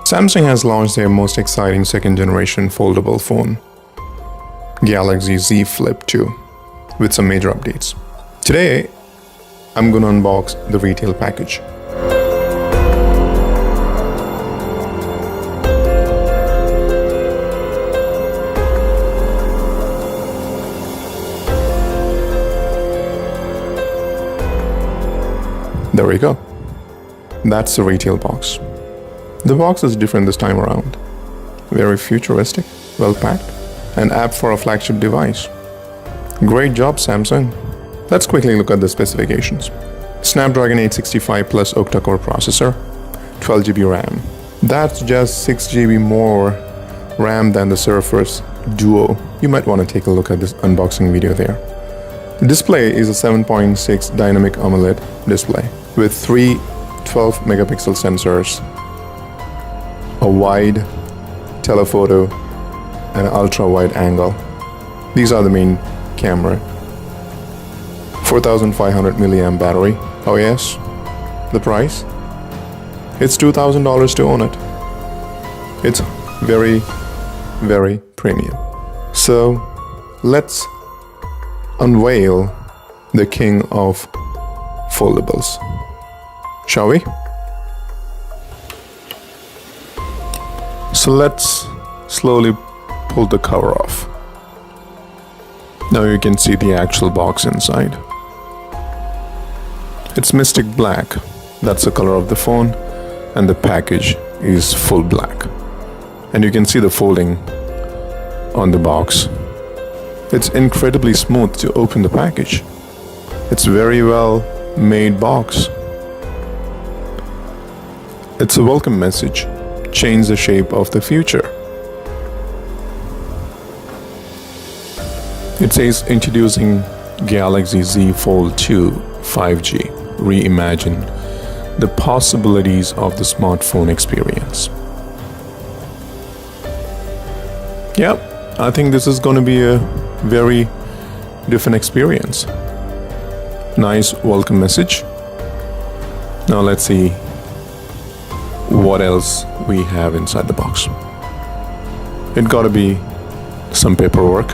Samsung has launched their most exciting second-generation foldable phone, Galaxy Z Flip 2, with some major updates. Today, I'm going to unbox the retail package. There we go. That's the retail box. The box is different this time around. Very futuristic, well packed, and apt for a flagship device. Great job, Samsung. Let's quickly look at the specifications. Snapdragon 865 plus octa-core processor, 12 GB RAM. That's just 6 GB more RAM than the Surface Duo. You might want to take a look at this unboxing video there. The display is a 7.6 dynamic AMOLED display with three 12 megapixel sensors, a wide telephoto, and an ultra-wide angle. These are the main camera. 4,500 milliamp battery. Oh yes, the price? It's $2,000 to own it. It's very, very premium. So let's unveil the king of foldables, shall we? So let's slowly pull the cover off. Now you can see the actual box inside. It's mystic black, that's the color of the phone, and the package is full black. And you can see the folding on the box. It's incredibly smooth to open the package. It's a very well made box. It's a welcome message. Change the shape of the future. It says introducing Galaxy Z Fold 2 5G. Reimagine the possibilities of the smartphone experience. Yep, I think this is going to be a very different experience. Nice welcome message. Now let's see what else we have inside the box. It gotta be some paperwork.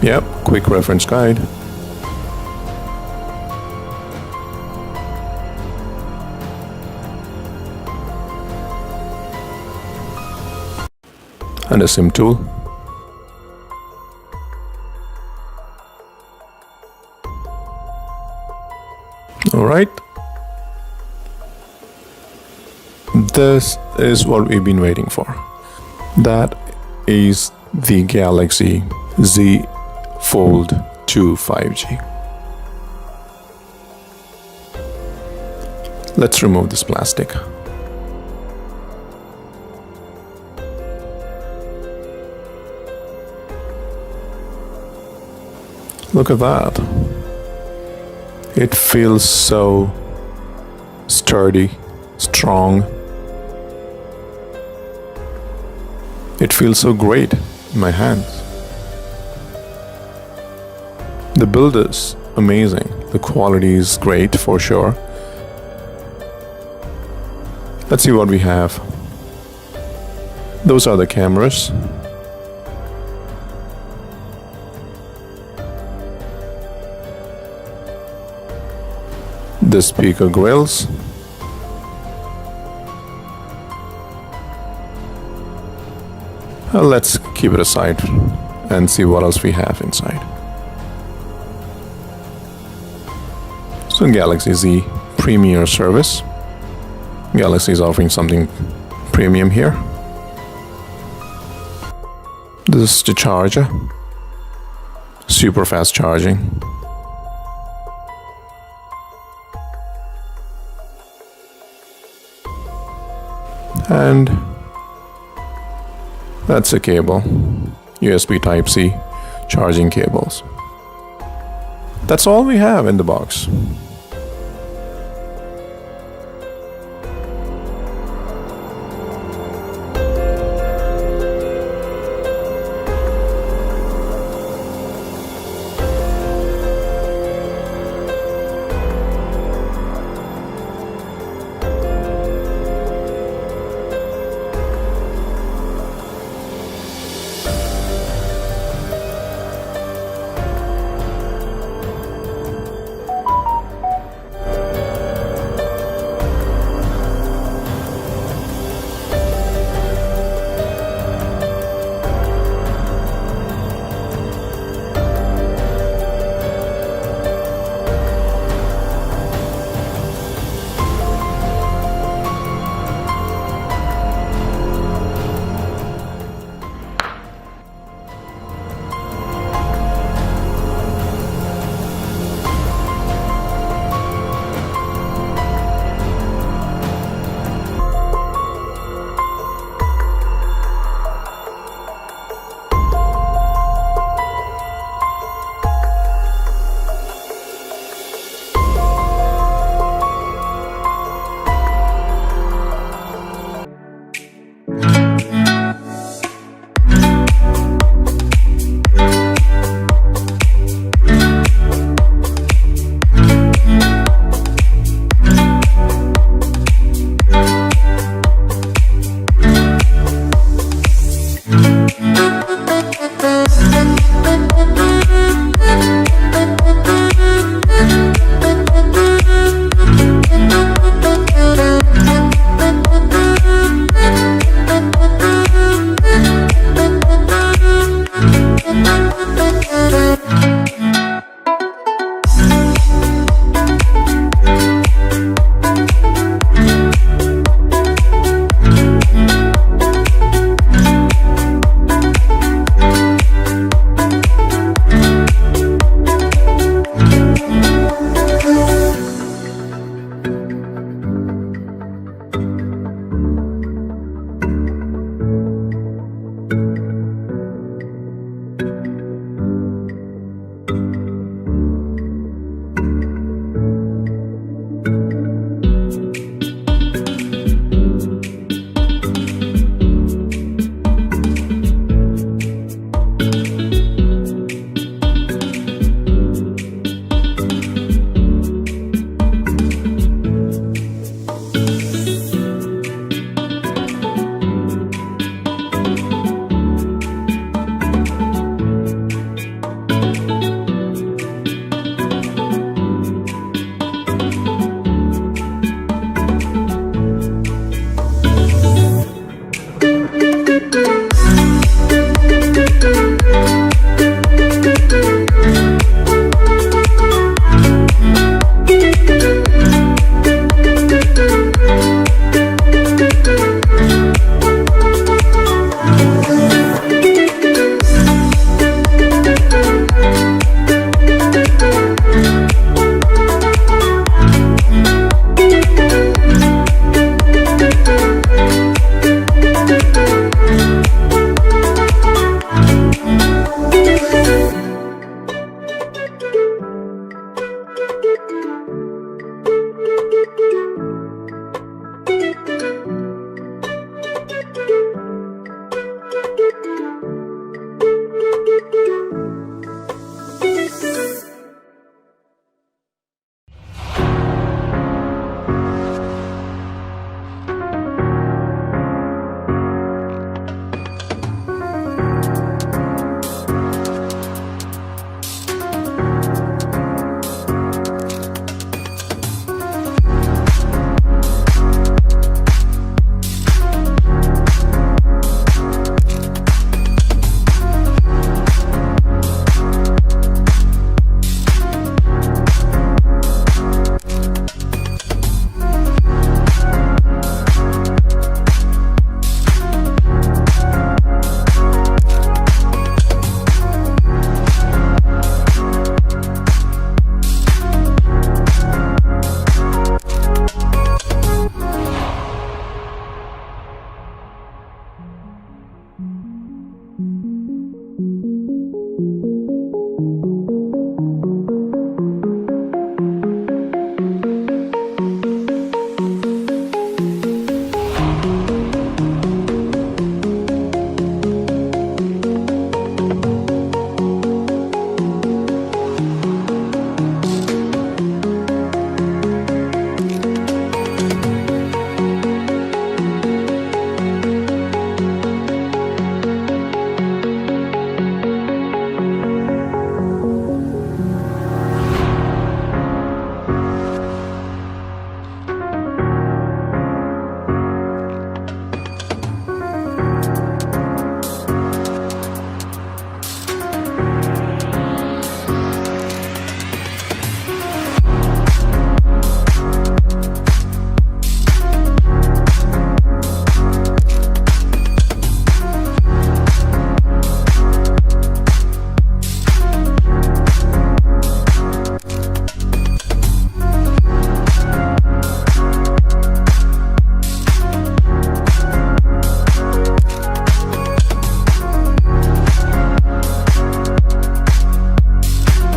Yep, quick reference guide. And a SIM tool. All right. This is what we've been waiting for. That is the Galaxy Z Fold 2 5G. Let's remove this plastic. Look at that. It feels so sturdy, strong. It feels so great in my hands. The build is amazing. The quality is great for sure. Let's see what we have. Those are the cameras. The speaker grills. Let's keep it aside and see what else we have inside. So Galaxy Z Premier service. Galaxy is offering something premium here. This is the charger. Super fast charging. And that's a cable. USB Type-C charging cables. That's all we have in the box.